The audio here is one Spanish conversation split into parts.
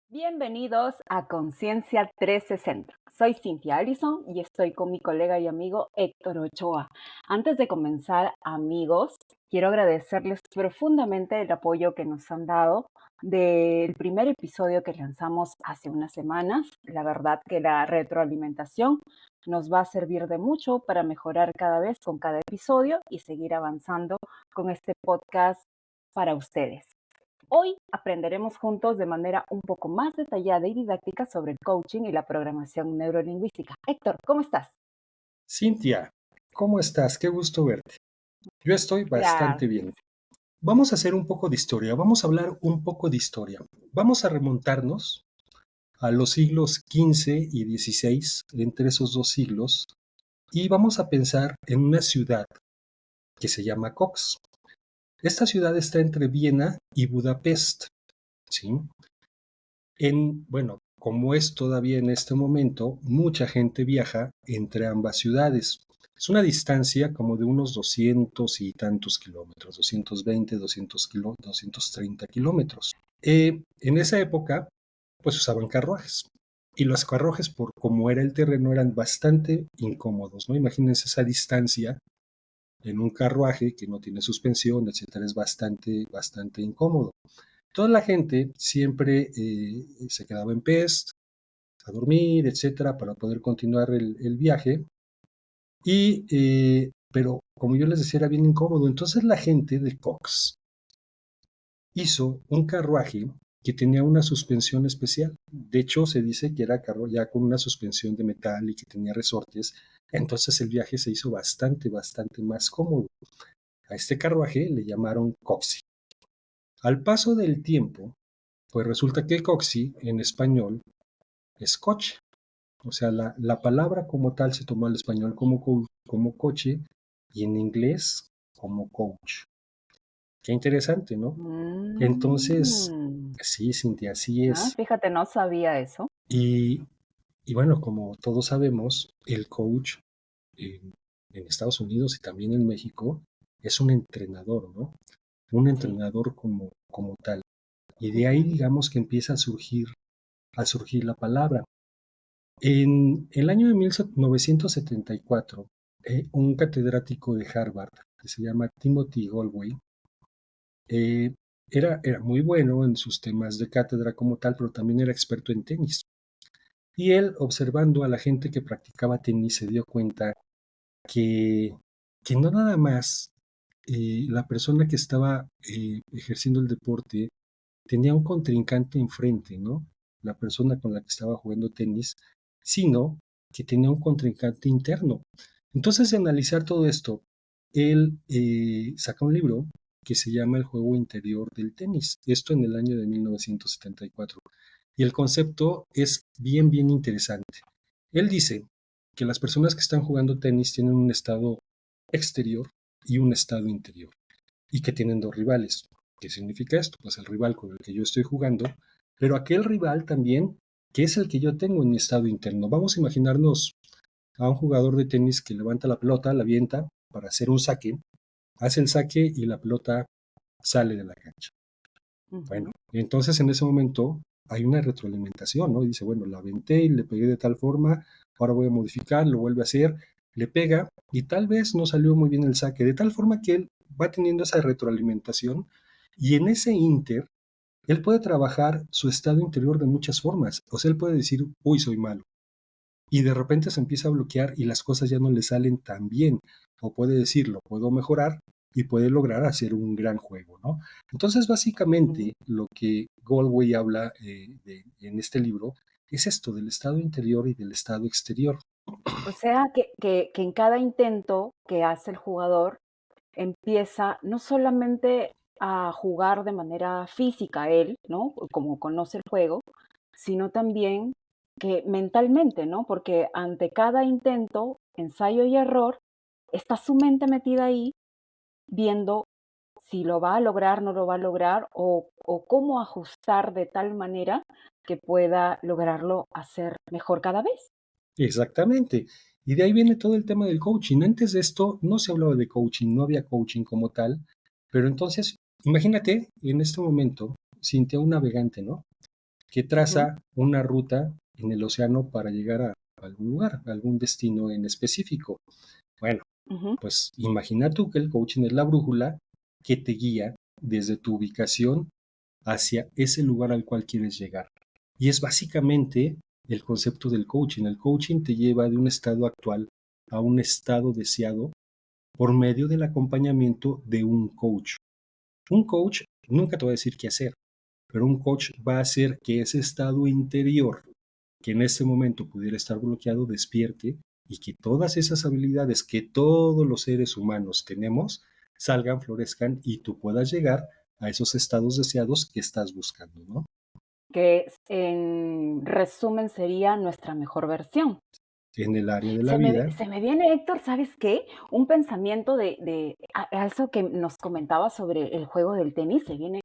Bienvenidos a Conciencia 360. Soy Cynthia Allison y estoy con mi colega y amigo Héctor Ochoa. Antes de comenzar, amigos, quiero agradecerles profundamente el apoyo que nos han dado del primer episodio que lanzamos hace unas semanas. La verdad que la retroalimentación nos va a servir de mucho para mejorar cada vez con cada episodio y seguir avanzando con este podcast para ustedes. Hoy aprenderemos juntos de manera un poco más detallada y didáctica sobre el coaching y la programación neurolingüística. Héctor, ¿cómo estás? Cintia, ¿cómo estás? Qué gusto verte. Yo estoy bastante Gracias. bien. Vamos a hacer un poco de historia, vamos a hablar un poco de historia. Vamos a remontarnos a los siglos XV y XVI, entre esos dos siglos, y vamos a pensar en una ciudad que se llama Cox. Esta ciudad está entre Viena y Budapest, ¿sí? Bueno, como es todavía en este momento, mucha gente viaja entre ambas ciudades. Es una distancia como de unos 200 y tantos kilómetros, 220, 230 kilómetros. En esa época, pues usaban carruajes. Y los carruajes, por como era el terreno, eran bastante incómodos, ¿no? Imagínense esa distancia en un carruaje que no tiene suspensión, etcétera, es bastante incómodo. Toda la gente siempre se quedaba en Pest a dormir, etcétera, para poder continuar el viaje. Pero como yo les decía, era bien incómodo. Entonces la gente de Cox hizo un carruaje que tenía una suspensión especial. De hecho, se dice que era carro ya con una suspensión de metal y que tenía resortes. Entonces el viaje se hizo bastante más cómodo. A este carruaje le llamaron Coxi. Al paso del tiempo, pues resulta que Coxi en español es coche. O sea, la palabra como tal se tomó al español como coche y en inglés como coach. Qué interesante, ¿no? Entonces, Mm. sí, Cintia, así es. Fíjate, no sabía eso. Y, y bueno, como todos sabemos, el coach en, en Estados Unidos y también en México es un entrenador, ¿no? Un Sí. entrenador como tal. Y de ahí, Ujú. digamos que empieza a surgir la palabra. En el año de 1974, un catedrático de Harvard que se llama Timothy Galway eh, era muy bueno en sus temas de cátedra como tal, pero también era experto en tenis. Y él, observando a la gente que practicaba tenis, se dio cuenta que, que no nada más la persona que estaba ejerciendo el deporte tenía un contrincante enfrente, ¿no? La persona con la que estaba jugando tenis, sino que tenía un contrincante interno. Entonces, de analizar todo esto, él saca un libro que se llama El juego interior del tenis, esto en el año de 1974. Y el concepto es bien interesante. Él dice que las personas que están jugando tenis tienen un estado exterior y un estado interior y que tienen dos rivales. ¿Qué significa esto? Pues el rival con el que yo estoy jugando, pero aquel rival también que es el que yo tengo en mi estado interno. Vamos a imaginarnos a un jugador de tenis que levanta la pelota, la avienta para hacer un saque, hace el saque y la pelota sale de la cancha. Bueno, Ujú. entonces en ese momento hay una retroalimentación, ¿no? Y dice, bueno, la aventé y le pegué de tal forma, ahora voy a modificar, lo vuelve a hacer, le pega y tal vez no salió muy bien el saque, de tal forma que él va teniendo esa retroalimentación y en ese inter, él puede trabajar su estado interior de muchas formas. O sea, él puede decir, uy, soy malo. Y de repente se empieza a bloquear y las cosas ya no le salen tan bien. O puede decir, lo puedo mejorar y puede lograr hacer un gran juego, ¿no? Entonces, Ujú. básicamente, lo que Galway habla en este libro es esto del estado interior y del estado exterior. O sea que en cada intento que hace el jugador empieza no solamente a jugar de manera física él, ¿no? Como conoce el juego, sino también que mentalmente, ¿no? Porque ante cada intento, ensayo y error, está su mente metida ahí viendo si lo va a lograr, no lo va a lograr o cómo ajustar de tal manera que pueda lograrlo hacer mejor cada vez. Exactamente. Y de ahí viene todo el tema del coaching. Antes de esto no se hablaba de coaching, no había coaching como tal, pero entonces, imagínate en este momento, Cintia, un navegante, ¿no? Que Ujú, traza una ruta en el océano para llegar a algún lugar, a algún destino en específico. Bueno, ujú. pues imagina tú que el coaching es la brújula que te guía desde tu ubicación hacia ese lugar al cual quieres llegar. Y es básicamente el concepto del coaching. El coaching te lleva de un estado actual a un estado deseado por medio del acompañamiento de un coach. Un coach nunca te va a decir qué hacer, pero un coach va a hacer que ese estado interior que en este momento pudiera estar bloqueado despierte y que todas esas habilidades que todos los seres humanos tenemos salgan, florezcan y tú puedas llegar a esos estados deseados que estás buscando, ¿no? Que en resumen sería nuestra mejor versión. En el área de la vida, Se me viene, Héctor, ¿sabes qué? Un pensamiento a eso que nos comentaba sobre el juego del tenis, se viene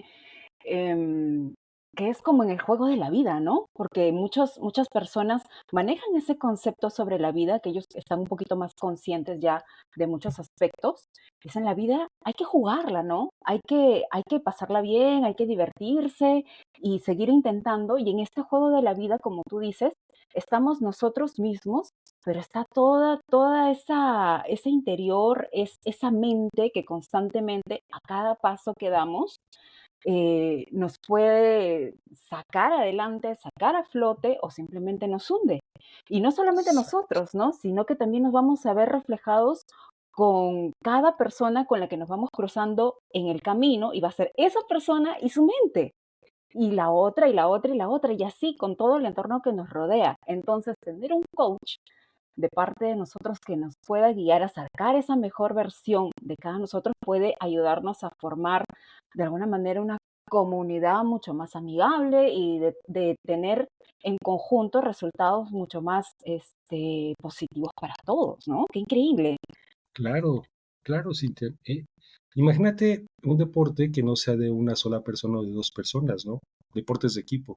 em, que es como en el juego de la vida, ¿no? Porque muchas personas manejan ese concepto sobre la vida, que ellos están un poquito más conscientes ya de muchos aspectos. Es en la vida, hay que jugarla, ¿no? Hay que pasarla bien, hay que divertirse y seguir intentando. Y en este juego de la vida, como tú dices, estamos nosotros mismos, pero está toda ese interior, esa mente que constantemente a cada paso que damos nos puede sacar adelante, sacar a flote o simplemente nos hunde. Y no solamente nosotros, ¿no? Sino que también nos vamos a ver reflejados con cada persona con la que nos vamos cruzando en el camino y va a ser esa persona y su mente. Y la otra, y la otra, y la otra, y así con todo el entorno que nos rodea. Entonces, tener un coach de parte de nosotros que nos pueda guiar a sacar esa mejor versión de cada nosotros puede ayudarnos a formar de alguna manera una comunidad mucho más amigable y de tener en conjunto resultados mucho más positivos para todos, ¿no? Qué increíble. claro, claro, Cintia. Imagínate un deporte que no sea de una sola persona o de dos personas, ¿no? Deportes de equipo.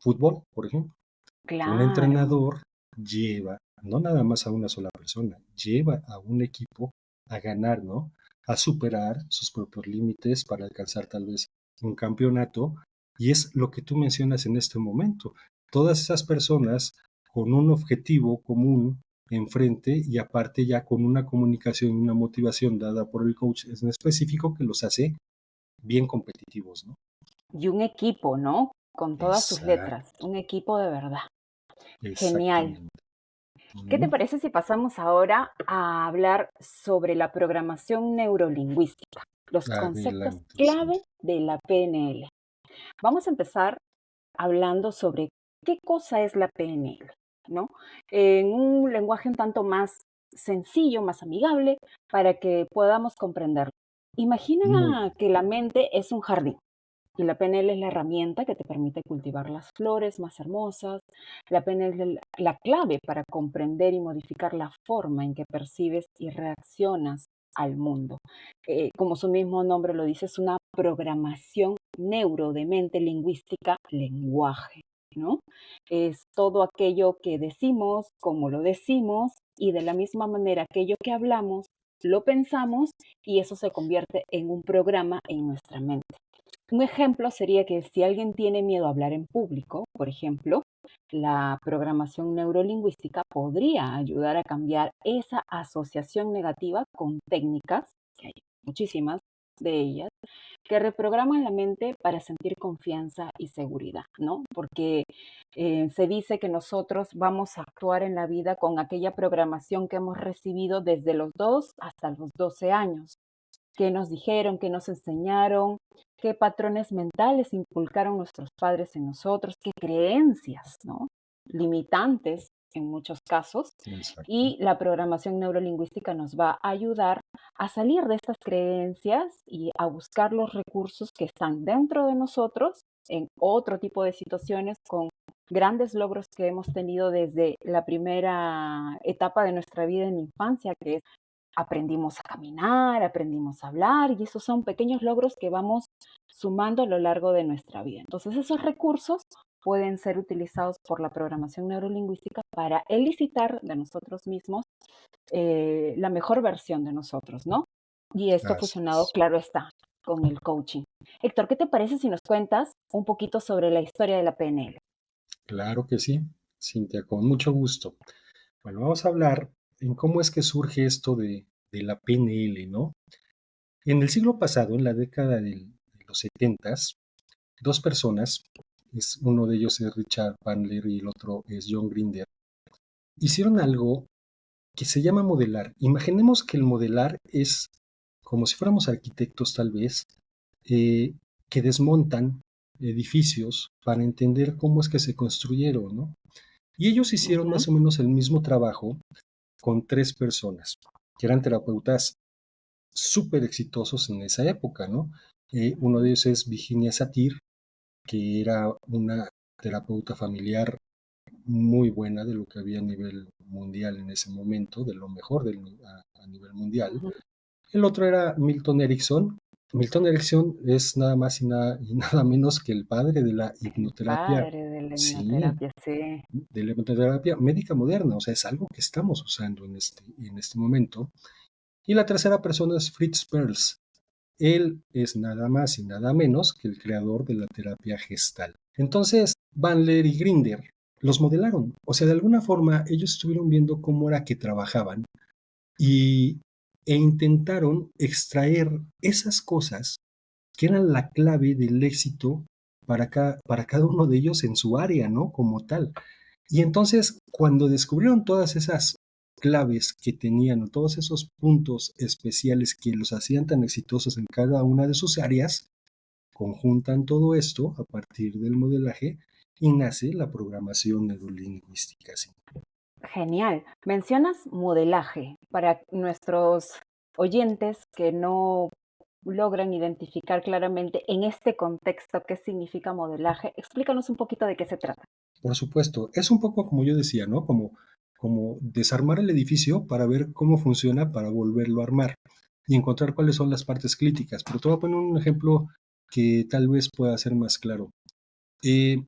Fútbol, por ejemplo. Un Claro, entrenador lleva, no nada más a una sola persona, lleva a un equipo a ganar, ¿no? A superar sus propios límites para alcanzar tal vez un campeonato. Y es lo que tú mencionas en este momento. Todas esas personas con un objetivo común enfrente y aparte ya con una comunicación y una motivación dada por el coach en específico que los hace bien competitivos, ¿no? y un equipo, ¿no? Con todas sus letras, Exacto, un equipo de verdad. Genial. exactamente. ¿Qué te Ujú. parece si pasamos ahora a hablar sobre la programación neurolingüística, los conceptos Adelante, clave Cintia. de la PNL? Vamos a empezar hablando sobre qué cosa es la PNL, ¿no? En un lenguaje un tanto más sencillo, más amigable, para que podamos comprenderlo. Muy Imagina bien. que la mente es un jardín y la PNL es la herramienta que te permite cultivar las flores más hermosas. La PNL es la clave para comprender y modificar la forma en que percibes y reaccionas al mundo. Como su mismo nombre lo dice, es una programación neuro de mente lingüística lenguaje, ¿no? Es todo aquello que decimos, como lo decimos, y de la misma manera aquello que hablamos, lo pensamos y eso se convierte en un programa en nuestra mente. Un ejemplo sería que si alguien tiene miedo a hablar en público, por ejemplo, la programación neurolingüística podría ayudar a cambiar esa asociación negativa con técnicas, que hay muchísimas de ellas, que reprograman la mente para sentir confianza y seguridad, ¿no? Porque se dice que nosotros vamos a actuar en la vida con aquella programación que hemos recibido desde los 2 hasta los 12 años. ¿Qué nos dijeron? ¿Qué nos enseñaron? ¿Qué patrones mentales inculcaron nuestros padres en nosotros? ¿Qué creencias, ¿no? Limitantes en muchos casos? Exacto. Y la programación neurolingüística nos va a ayudar a salir de estas creencias y a buscar los recursos que están dentro de nosotros en otro tipo de situaciones con grandes logros que hemos tenido desde la primera etapa de nuestra vida en infancia, que es aprendimos a caminar, aprendimos a hablar, y esos son pequeños logros que vamos sumando a lo largo de nuestra vida. Entonces, esos recursos pueden ser utilizados por la programación neurolingüística para elicitar de nosotros mismos la mejor versión de nosotros, ¿no? Y esto Así fusionado, es. claro está, con el coaching. Héctor, ¿qué te parece si nos cuentas un poquito sobre la historia de la PNL? Claro que sí, Cintia, con mucho gusto. Bueno, vamos a hablar en cómo es que surge esto de la PNL, ¿no? En el siglo pasado, en la década de los setentas, dos personas, uno de ellos es Richard Bandler y el otro es John Grinder, hicieron algo que se llama modelar. Imaginemos que el modelar es como si fuéramos arquitectos tal vez, eh, que desmontan edificios para entender cómo es que se construyeron, ¿no? Y ellos hicieron Ujú, más o menos el mismo trabajo con tres personas, que eran terapeutas súper exitosos en esa época, ¿no? Uno de ujú, ellos es Virginia Satir, que era una terapeuta familiar muy buena de lo que había a nivel mundial en ese momento, de lo mejor a nivel mundial. ujú. El otro era Milton Erickson. Milton Erickson es nada más y nada menos que el padre de la El hipnoterapia, padre de la sí, hipnoterapia, sí. de la hipnoterapia médica moderna, o sea, es algo que estamos usando en este momento. Y la tercera persona es Fritz Perls. Él es nada más y nada menos que el creador de la terapia gestal. Entonces, Bandler y Grinder los modelaron. O sea, de alguna forma ellos estuvieron viendo cómo era que trabajaban y, e intentaron extraer esas cosas que eran la clave del éxito para cada uno de ellos en su área, ¿no? Como tal. Y entonces, cuando descubrieron todas esas claves que tenían, o todos esos puntos especiales que los hacían tan exitosos en cada una de sus áreas, conjuntan todo esto a partir del modelaje y nace la programación neurolingüística. ¿Sí? Genial. Mencionas modelaje para nuestros oyentes que no logran identificar claramente en este contexto qué significa modelaje. Explícanos un poquito de qué se trata. Por supuesto, es un poco como yo decía, ¿no? Como desarmar el edificio para ver cómo funciona para volverlo a armar y encontrar cuáles son las partes críticas. Pero te voy a poner un ejemplo que tal vez pueda ser más claro. Eh,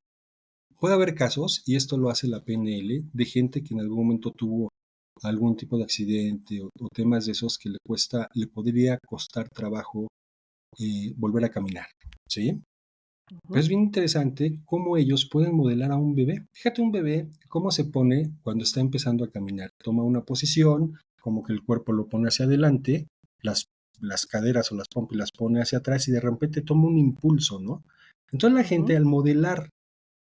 Puede haber casos, y esto lo hace la PNL, de gente que en algún momento tuvo algún tipo de accidente o temas de esos que le podría costar trabajo volver a caminar, ¿sí? Pero Ujú, es bien interesante cómo ellos pueden modelar a un bebé. Fíjate un bebé cómo se pone cuando está empezando a caminar. Toma una posición, como que el cuerpo lo pone hacia adelante, las, las caderas o las pompas las pone hacia atrás y de repente toma un impulso, ¿no? Entonces la gente ujú, al modelar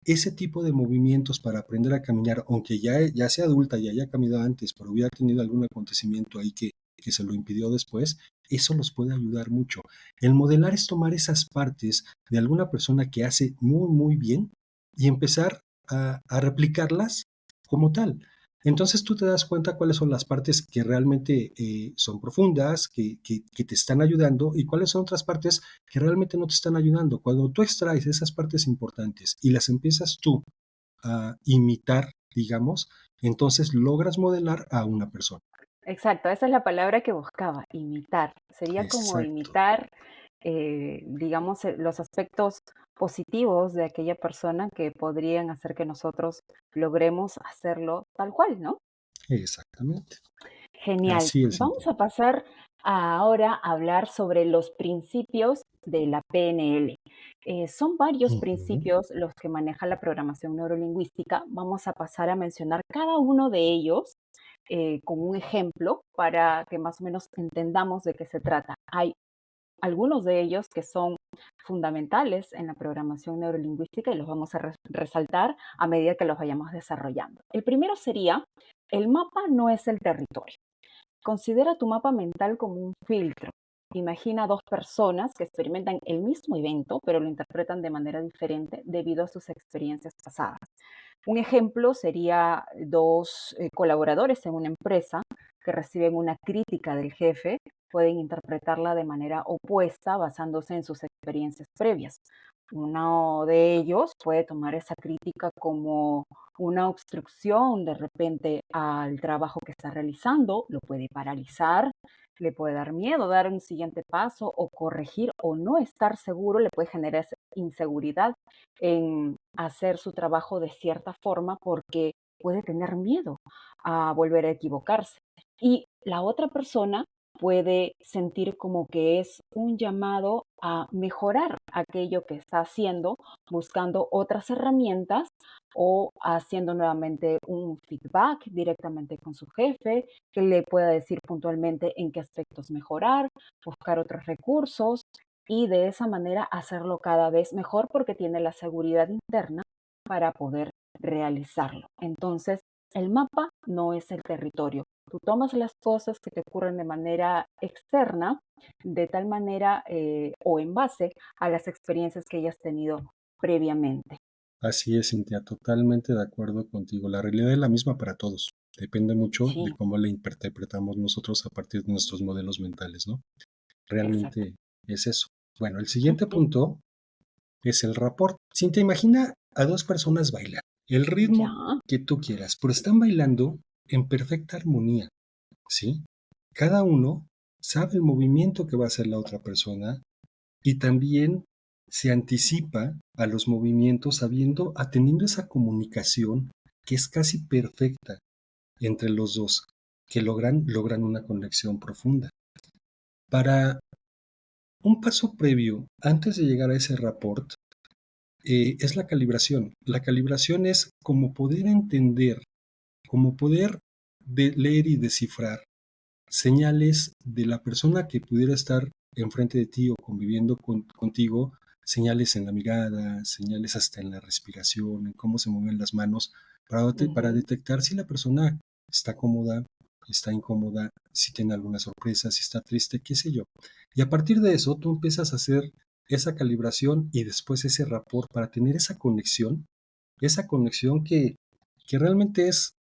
ese tipo de movimientos para aprender a caminar, aunque ya sea adulta y haya caminado antes, pero hubiera tenido algún acontecimiento ahí que se lo impidió después, eso los puede ayudar mucho. El modelar es tomar esas partes de alguna persona que hace muy, muy bien y empezar a replicarlas como tal. Entonces tú te das cuenta cuáles son las partes que realmente son profundas, que te están ayudando y cuáles son otras partes que realmente no te están ayudando. Cuando tú extraes esas partes importantes y las empiezas tú a imitar, digamos, entonces logras modelar a una persona. exacto, esa es la palabra que buscaba, imitar. Sería como Exacto, imitar, digamos, los aspectos positivos de aquella persona que podrían hacer que nosotros logremos hacerlo tal cual, ¿no? exactamente. Genial. Así es, Vamos Cintia. a pasar ahora a hablar sobre los principios de la PNL. Son varios Ujú. principios los que maneja la programación neurolingüística. Vamos a pasar a mencionar cada uno de ellos con un ejemplo para que más o menos entendamos de qué se trata. Hay algunos de ellos que son fundamentales en la programación neurolingüística y los vamos a resaltar a medida que los vayamos desarrollando. El primero sería, el mapa no es el territorio. Considera tu mapa mental como un filtro. Imagina dos personas que experimentan el mismo evento, pero lo interpretan de manera diferente debido a sus experiencias pasadas. Un ejemplo sería dos colaboradores en una empresa que reciben una crítica del jefe, pueden interpretarla de manera opuesta basándose en sus experiencias previas. Uno de ellos puede tomar esa crítica como una obstrucción de repente al trabajo que está realizando, lo puede paralizar, le puede dar miedo dar un siguiente paso o corregir o no estar seguro, le puede generar esa inseguridad en hacer su trabajo de cierta forma porque puede tener miedo a volver a equivocarse. Y la otra persona puede sentir como que es un llamado a mejorar aquello que está haciendo, buscando otras herramientas o haciendo nuevamente un feedback directamente con su jefe, que le pueda decir puntualmente en qué aspectos mejorar, buscar otros recursos y de esa manera hacerlo cada vez mejor porque tiene la seguridad interna para poder realizarlo. Entonces, el mapa no es el territorio. Tú tomas las cosas que te ocurren de manera externa, de tal manera o en base a las experiencias que hayas tenido previamente. Así es, Cintia, totalmente de acuerdo contigo. La realidad es la misma para todos. Depende mucho de Sí, cómo la interpretamos nosotros a partir de nuestros modelos mentales, ¿no? exacto. Realmente es eso. Bueno, el siguiente Ujú. punto es el rapport. Cintia, imagina a dos personas bailar, el ritmo Ya. que tú quieras, pero están bailando en perfecta armonía, ¿sí? Cada uno sabe el movimiento que va a hacer la otra persona y también se anticipa a los movimientos sabiendo, teniendo esa comunicación que es casi perfecta entre los dos, que logran una conexión profunda. Para un paso previo, antes de llegar a ese rapport, es la calibración. La calibración es como poder entender, como poder leer y descifrar señales de la persona que pudiera estar enfrente de ti o conviviendo contigo, señales en la mirada, señales hasta en la respiración, en cómo se mueven las manos, para Ujú. detectar si la persona está cómoda, está incómoda, si tiene alguna sorpresa, si está triste, qué sé yo. Y a partir de eso, tú empiezas a hacer esa calibración y después ese rapport para tener esa conexión que realmente es,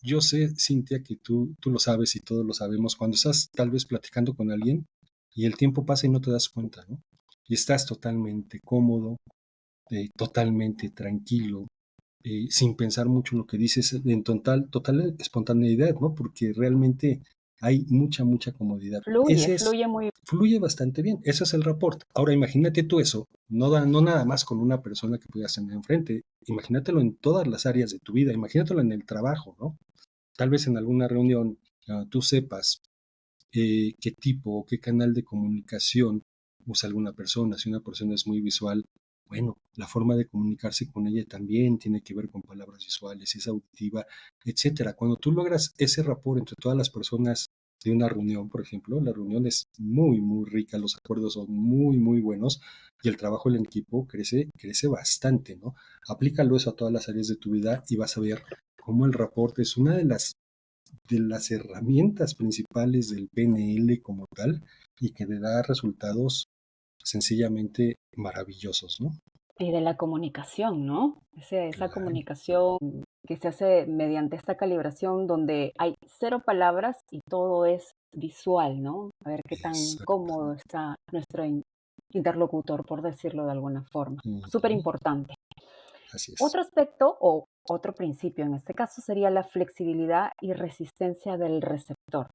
yo sé, Cintia, que tú lo sabes y todos lo sabemos, cuando estás tal vez platicando con alguien y el tiempo pasa y no te das cuenta, ¿no? Y estás totalmente cómodo, totalmente tranquilo, sin pensar mucho en lo que dices, en total espontaneidad, ¿no? Porque realmente hay mucha comodidad. Fluye, Ese es, fluye muy fluye bastante bien, eso es el rapport. Ahora imagínate tú eso, no nada más con una persona que puedas tener enfrente, imagínatelo en todas las áreas de tu vida, imagínatelo en el trabajo, ¿no? Tal vez en alguna reunión tú sepas qué tipo o qué canal de comunicación usa alguna persona. Si una persona es muy visual, bueno, la forma de comunicarse con ella también tiene que ver con palabras visuales, si es auditiva, etcétera. Cuando tú logras ese rapport entre todas las personas de una reunión, por ejemplo, la reunión es muy rica, los acuerdos son muy buenos y el trabajo en equipo crece bastante, ¿no? Aplícalo eso a todas las áreas de tu vida y vas a ver cómo el rapport es una de las herramientas principales del PNL como tal y que le da resultados sencillamente maravillosos, ¿no? y de la comunicación, ¿no? Esa Claro, comunicación que se hace mediante esta calibración donde hay cero palabras y todo es visual, ¿no? A ver qué tan cómodo exactamente. está nuestro interlocutor, por decirlo de alguna forma. Súper Ujú, importante. así es. Otro aspecto o otro principio en este caso sería la flexibilidad y resistencia del receptor.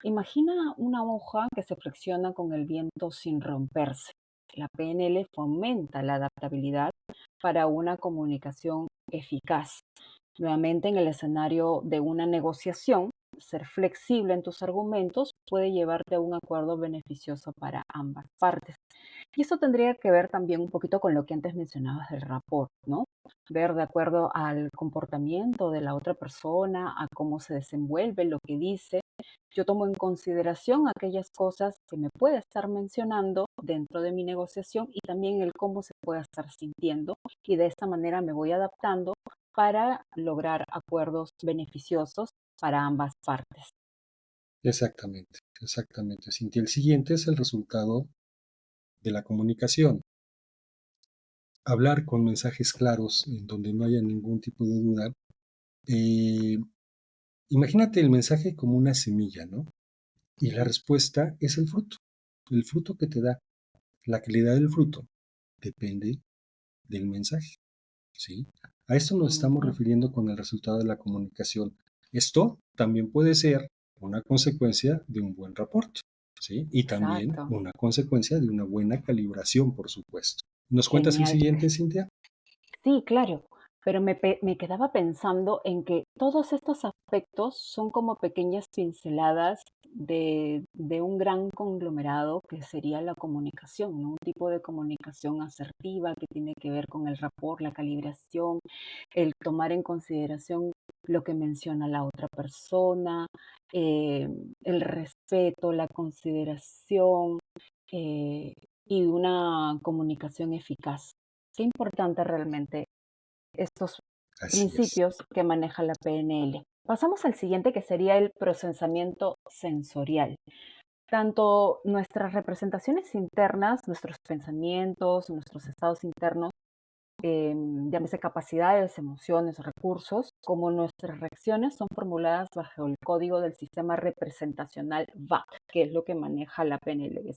Imagina una hoja que se flexiona con el viento sin romperse. La PNL fomenta la adaptabilidad para una comunicación eficaz. Nuevamente, en el escenario de una negociación, ser flexible en tus argumentos puede llevarte a un acuerdo beneficioso para ambas partes. Y esto tendría que ver también un poquito con lo que antes mencionabas del rapport, ¿no? Ver de acuerdo al comportamiento de la otra persona, a cómo se desenvuelve, lo que dice. Yo tomo en consideración aquellas cosas que me puede estar mencionando dentro de mi negociación y también el cómo se puede estar sintiendo y de esta manera me voy adaptando para lograr acuerdos beneficiosos para ambas partes. Exactamente. Cintia, el siguiente es el resultado de la comunicación. Hablar con mensajes claros en donde no haya ningún tipo de duda. Eh, Imagínate el mensaje como una semilla, ¿no? Y la Ujú. respuesta es el fruto que te da. La calidad del fruto depende del mensaje, ¿sí? A esto nos estamos Ujú. refiriendo con el resultado de la comunicación. Esto también puede ser una consecuencia de un buen reporte, ¿sí? Y también Exacto. una consecuencia de una buena calibración, por supuesto. ¿Nos cuentas el Genial. siguiente, Cintia? Sí, claro, pero me quedaba pensando en que todos estos aspectos son como pequeñas pinceladas de un gran conglomerado que sería la comunicación, ¿no? Un tipo de comunicación asertiva que tiene que ver con el rapport, la calibración, el tomar en consideración lo que menciona la otra persona, eh, el respeto, la consideración, eh, y una comunicación eficaz. Qué importante realmente estos Así es. principios que maneja la PNL. Pasamos al siguiente, que sería el procesamiento sensorial. Tanto nuestras representaciones internas, nuestros pensamientos, nuestros estados internos, llámese capacidades, emociones, recursos, como nuestras reacciones son formuladas bajo el código del sistema representacional VAC, que es lo que maneja la PNL.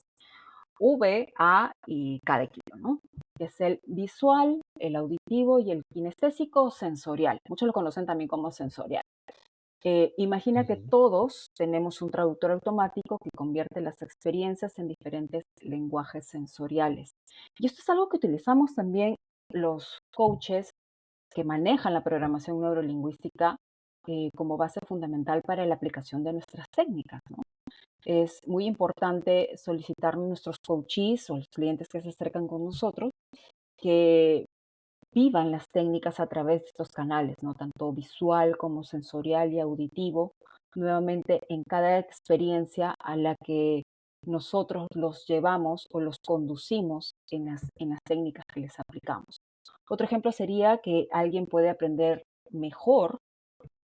V, A y K de kilo, ¿no? Es el visual, el auditivo y el kinestésico sensorial. Muchos lo conocen también como sensorial. Imagina que Ujú. todos tenemos un traductor automático que convierte las experiencias en diferentes lenguajes sensoriales. Y esto es algo que utilizamos también los coaches que manejan la programación neurolingüística como base fundamental para la aplicación de nuestras técnicas, ¿no? Es muy importante solicitar a nuestros coaches o los clientes que se acercan con nosotros que vivan las técnicas a través de estos canales, ¿no? Tanto visual como sensorial y auditivo, nuevamente en cada experiencia a la que nosotros los llevamos o los conducimos en las técnicas que les aplicamos. Otro ejemplo sería que alguien puede aprender mejor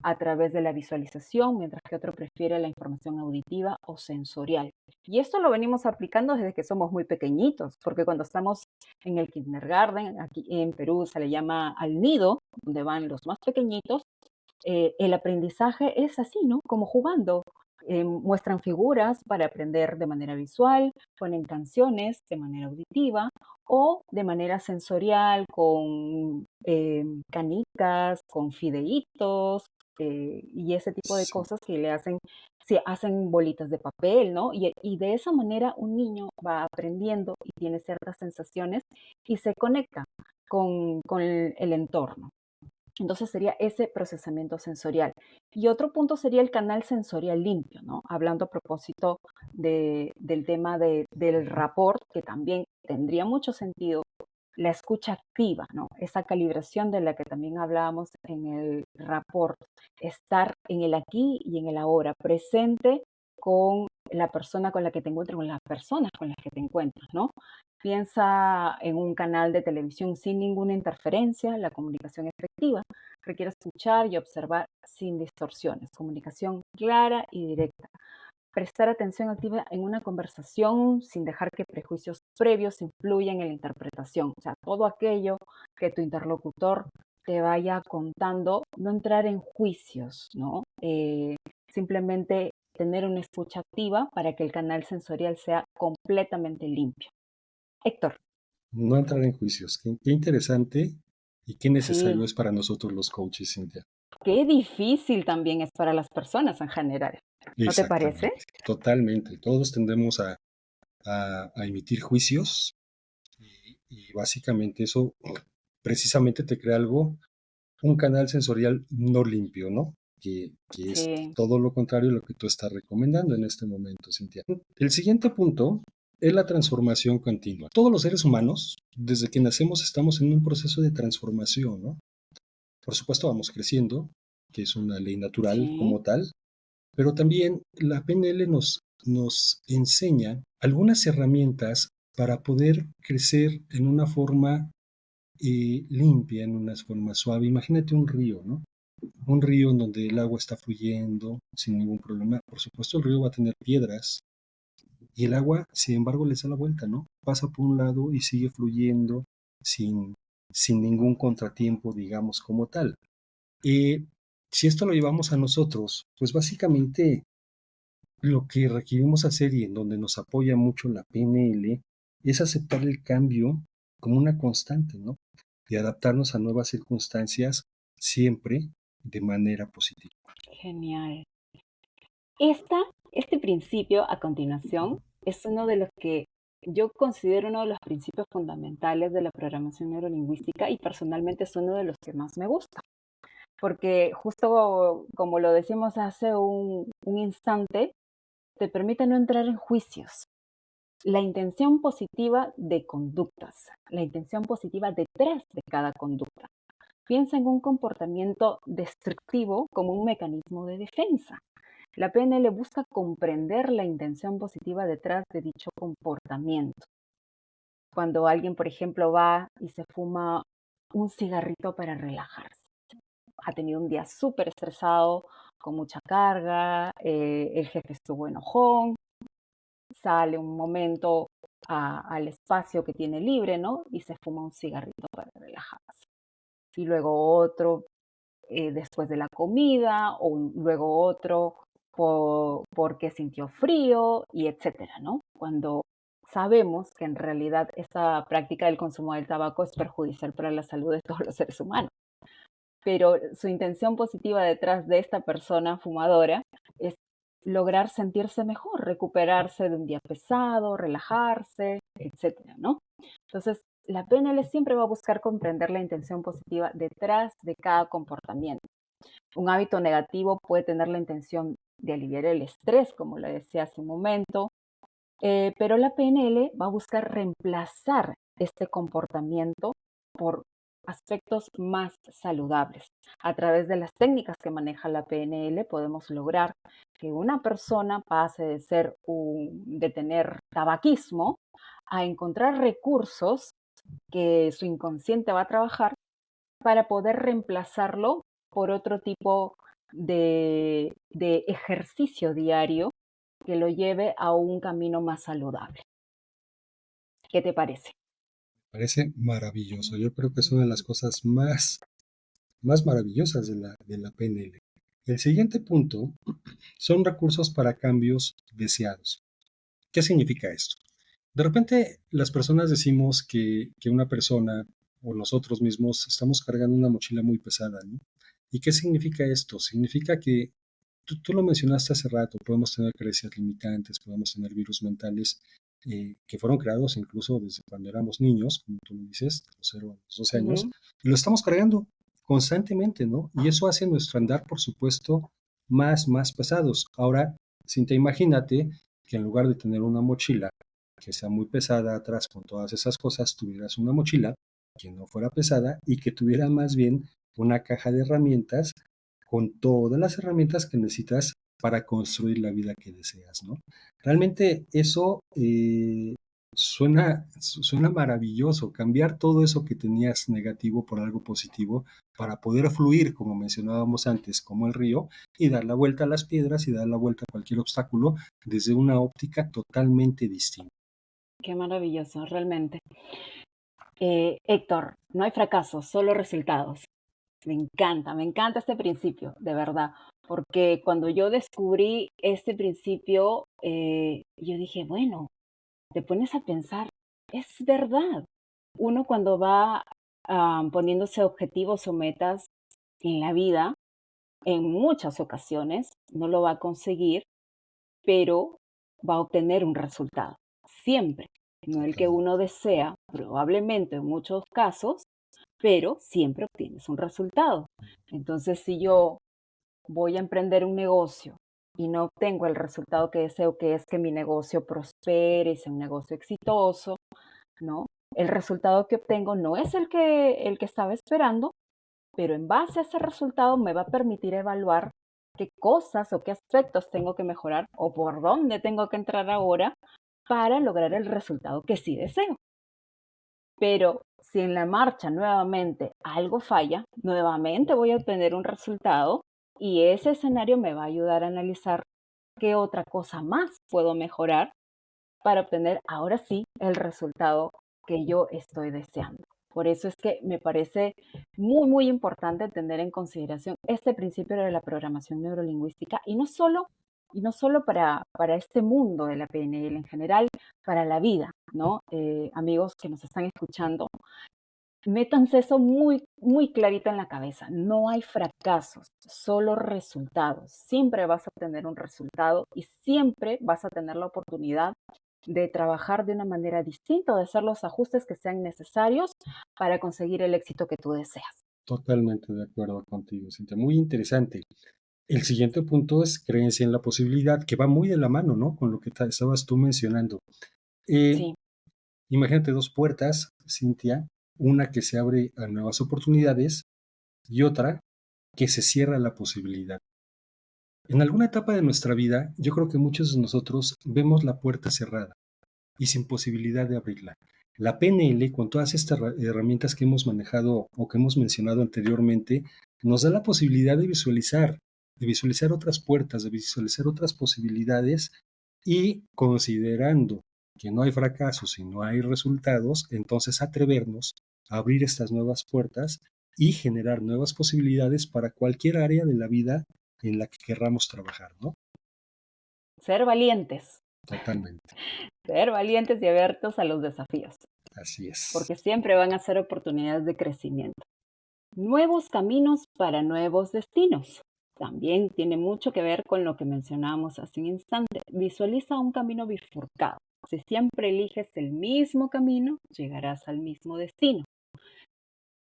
a través de la visualización, mientras que otro prefiere la información auditiva o sensorial. Y esto lo venimos aplicando desde que somos muy pequeñitos, porque cuando estamos en el kindergarten, aquí en Perú se le llama al nido, donde van los más pequeñitos, el aprendizaje es así, ¿no? Como jugando. Muestran figuras para aprender de manera visual, ponen canciones de manera auditiva o de manera sensorial con canicas, con fideitos y ese tipo de Sí. cosas que le hacen, se hacen bolitas de papel, ¿no? Y de esa manera un niño va aprendiendo y tiene ciertas sensaciones y se conecta con el entorno. Entonces sería ese procesamiento sensorial. Y otro punto sería el canal sensorial limpio, ¿no? Hablando a propósito del tema del rapport, que también tendría mucho sentido, la escucha activa, ¿no? Esa calibración de la que también hablábamos en el rapport, estar en el aquí y en el ahora, presente con la persona con la que te encuentras, con las personas con las que te encuentras, ¿no? Piensa en un canal de televisión sin ninguna interferencia, la comunicación efectiva requiere escuchar y observar sin distorsiones, comunicación clara y directa. Prestar atención activa en una conversación sin dejar que prejuicios previos influyan en la interpretación. O sea, todo aquello que tu interlocutor te vaya contando, no entrar en juicios, ¿no? Simplemente tener una escucha activa para que el canal sensorial sea completamente limpio. Héctor, No entrar en juicios. Qué interesante y qué sí, necesario es para nosotros los coaches, Cintia. qué difícil también es para las personas en general. ¿No te parece? Exactamente, totalmente. Todos tendemos a emitir juicios y básicamente eso precisamente te crea algo, un canal sensorial no limpio, ¿no? Que es Sí, todo lo contrario a lo que tú estás recomendando en este momento, Cintia. El siguiente punto es la transformación continua. Todos los seres humanos, desde que nacemos, estamos en un proceso de transformación, ¿no? Por supuesto, vamos creciendo, que es una ley natural sí, como tal, pero también la PNL nos enseña algunas herramientas para poder crecer en una forma limpia, en una forma suave. Imagínate un río, ¿no? Un río en donde el agua está fluyendo sin ningún problema. Por supuesto, el río va a tener piedras y el agua, sin embargo, le da la vuelta, ¿no? Pasa por un lado y sigue fluyendo sin, sin ningún contratiempo, digamos, como tal. Eh, si esto lo llevamos a nosotros, pues básicamente lo que requerimos hacer y en donde nos apoya mucho la PNL es aceptar el cambio como una constante, ¿no? y adaptarnos a nuevas circunstancias siempre de manera positiva. Genial. Este principio a continuación es uno de los que yo considero uno de los principios fundamentales de la programación neurolingüística y personalmente es uno de los que más me gusta, porque justo como lo decimos hace un instante, te permite no entrar en juicios. La intención positiva de conductas, la intención positiva detrás de cada conducta. Piensa en un comportamiento destructivo como un mecanismo de defensa. La PNL busca comprender la intención positiva detrás de dicho comportamiento. Cuando alguien, por ejemplo, va y se fuma un cigarrito para relajarse, ha tenido un día súper estresado, con mucha carga, el jefe estuvo enojón, sale un momento al espacio que tiene libre, ¿no? Y se fuma un cigarrito para relajarse. Y luego otro después de la comida, o luego otro porque sintió frío, y etcétera, ¿no? Cuando sabemos que en realidad esta práctica del consumo del tabaco es perjudicial para la salud de todos los seres humanos. Pero su intención positiva detrás de esta persona fumadora es lograr sentirse mejor, recuperarse de un día pesado, relajarse, etcétera, ¿no? Entonces, la PNL siempre va a buscar comprender la intención positiva detrás de cada comportamiento. Un hábito negativo puede tener la intención de aliviar el estrés, como le decía hace un momento, pero la PNL va a buscar reemplazar este comportamiento por aspectos más saludables. A través de las técnicas que maneja la PNL podemos lograr que una persona pase de tener tabaquismo a encontrar recursos que su inconsciente va a trabajar para poder reemplazarlo por otro tipo de ejercicio diario que lo lleve a un camino más saludable. ¿Qué te parece? Parece maravilloso. Yo creo que es una de las cosas más maravillosas de la PNL. El siguiente punto son recursos para cambios deseados. ¿Qué significa esto? De repente las personas decimos que una persona o nosotros mismos estamos cargando una mochila muy pesada, ¿no? ¿Y qué significa esto? Significa que tú lo mencionaste hace rato, podemos tener creencias limitantes, podemos tener virus mentales que fueron creados incluso desde cuando éramos niños, como tú lo dices, de los 0 a los 12 años, Ujú. y lo estamos cargando constantemente, ¿no? Y eso hace nuestro andar, por supuesto, más pesados. Ahora, Cintia, imagínate que en lugar de tener una mochila que sea muy pesada atrás con todas esas cosas, tuvieras una mochila que no fuera pesada y que tuviera más bien una caja de herramientas con todas las herramientas que necesitas para construir la vida que deseas, ¿no? Realmente eso suena maravilloso, cambiar todo eso que tenías negativo por algo positivo para poder fluir, como mencionábamos antes, como el río, y dar la vuelta a las piedras y dar la vuelta a cualquier obstáculo desde una óptica totalmente distinta. Qué maravilloso, realmente. Héctor, no hay fracasos, solo resultados. Me encanta este principio, de verdad, porque cuando yo descubrí este principio, yo dije, bueno, te pones a pensar, es verdad. Uno cuando va poniéndose objetivos o metas en la vida, en muchas ocasiones no lo va a conseguir, pero va a obtener un resultado. Siempre. No el que Exactamente. uno desea, probablemente en muchos casos, pero siempre obtienes un resultado. Entonces, si yo voy a emprender un negocio y no obtengo el resultado que deseo, que es que mi negocio prospere, sea un negocio exitoso, ¿no? El resultado que obtengo no es el que estaba esperando, pero en base a ese resultado me va a permitir evaluar qué cosas o qué aspectos tengo que mejorar o por dónde tengo que entrar ahora para lograr el resultado que sí deseo. Pero si en la marcha nuevamente algo falla, nuevamente voy a obtener un resultado y ese escenario me va a ayudar a analizar qué otra cosa más puedo mejorar para obtener ahora sí el resultado que yo estoy deseando. Por eso es que me parece muy importante tener en consideración este principio de la programación neurolingüística y no solo para este mundo de la PNL en general, para la vida, ¿no? Amigos que nos están escuchando, Métanse eso muy, muy clarito en la cabeza. No hay fracasos, solo resultados. Siempre vas a tener un resultado y siempre vas a tener la oportunidad de trabajar de una manera distinta o de hacer los ajustes que sean necesarios para conseguir el éxito que tú deseas. Totalmente de acuerdo contigo, Cintia. Muy interesante. El siguiente punto es creencia en la posibilidad, que va muy de la mano, ¿no? Con lo que estabas tú mencionando. Eh, Sí, Imagínate dos puertas, Cintia, una que se abre a nuevas oportunidades y otra que se cierra a la posibilidad. En alguna etapa de nuestra vida, yo creo que muchos de nosotros vemos la puerta cerrada y sin posibilidad de abrirla. La PNL, con todas estas herramientas que hemos manejado o que hemos mencionado anteriormente, nos da la posibilidad de visualizar otras puertas, de visualizar otras posibilidades y considerando que no hay fracasos y no hay resultados, entonces atrevernos a abrir estas nuevas puertas y generar nuevas posibilidades para cualquier área de la vida en la que querramos trabajar, ¿no? ser valientes, Totalmente. ser valientes y abiertos a los desafíos, Así es. porque siempre van a ser oportunidades de crecimiento. Nuevos caminos para nuevos destinos. También tiene mucho que ver con lo que mencionábamos hace un instante. Visualiza un camino bifurcado. Si siempre eliges el mismo camino, llegarás al mismo destino.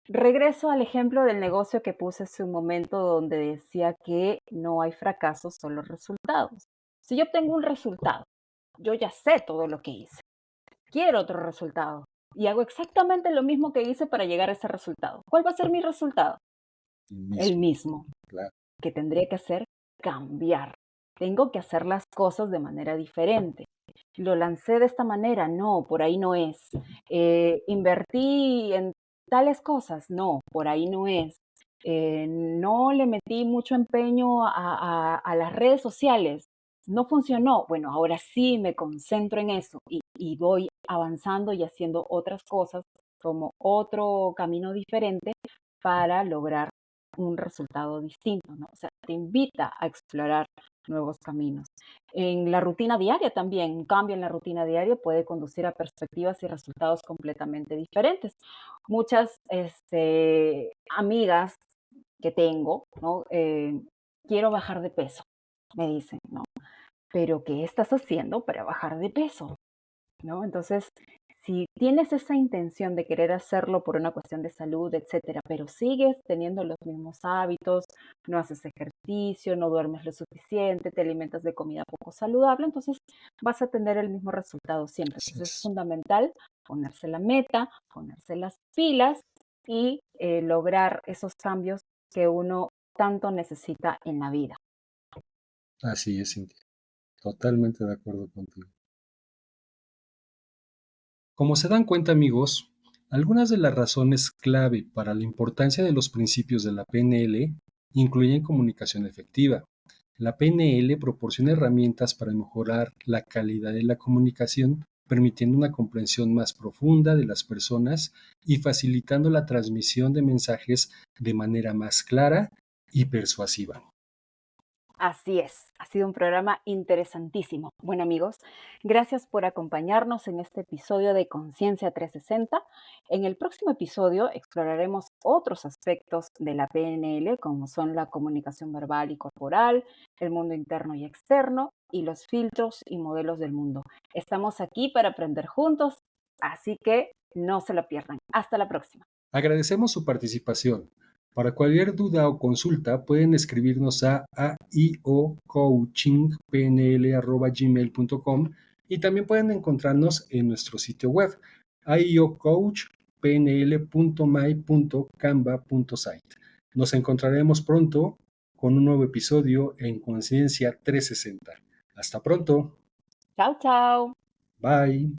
Regreso al ejemplo del negocio que puse hace un momento donde decía que no hay fracasos, solo resultados. Si yo obtengo un resultado, yo ya sé todo lo que hice. Quiero otro resultado y hago exactamente lo mismo que hice para llegar a ese resultado. ¿Cuál va a ser mi resultado? El El mismo, mismo. claro. Que tendría que hacer cambiar. Tengo que hacer las cosas de manera diferente. Lo lancé de esta manera, no, por ahí no es. Invertí en tales cosas, no, por ahí no es. No le metí mucho empeño a las redes sociales, no funcionó. Bueno, ahora sí me concentro en eso y voy avanzando y haciendo otras cosas como otro camino diferente para lograr un resultado distinto, ¿no? O sea, te invita a explorar nuevos caminos. En la rutina diaria también, un cambio en la rutina diaria puede conducir a perspectivas y resultados completamente diferentes. Muchas amigas que tengo, ¿no? Quiero bajar de peso, me dicen, ¿no? Pero ¿qué estás haciendo para bajar de peso? ¿No? Entonces, si tienes esa intención de querer hacerlo por una cuestión de salud, etcétera, pero sigues teniendo los mismos hábitos, no haces ejercicio, no duermes lo suficiente, te alimentas de comida poco saludable, entonces vas a tener el mismo resultado siempre. Así Entonces es es. fundamental ponerse la meta, ponerse las pilas y lograr esos cambios que uno tanto necesita en la vida. Así es, Cintia. Totalmente de acuerdo contigo. Como se dan cuenta, amigos, algunas de las razones clave para la importancia de los principios de la PNL incluyen comunicación efectiva. La PNL proporciona herramientas para mejorar la calidad de la comunicación, permitiendo una comprensión más profunda de las personas y facilitando la transmisión de mensajes de manera más clara y persuasiva. Así es, ha sido un programa interesantísimo. Bueno amigos, gracias por acompañarnos en este episodio de Conciencia 360. En el próximo episodio exploraremos otros aspectos de la PNL, como son la comunicación verbal y corporal, el mundo interno y externo, y los filtros y modelos del mundo. Estamos aquí para aprender juntos, así que no se lo pierdan. Hasta la próxima. Agradecemos su participación. Para cualquier duda o consulta pueden escribirnos a aiocoachingpnl@gmail.com y también pueden encontrarnos en nuestro sitio web aiocoachpnl.my.canva.site. Nos encontraremos pronto con un nuevo episodio en Conciencia 360. Hasta pronto. Chao, chao. Bye.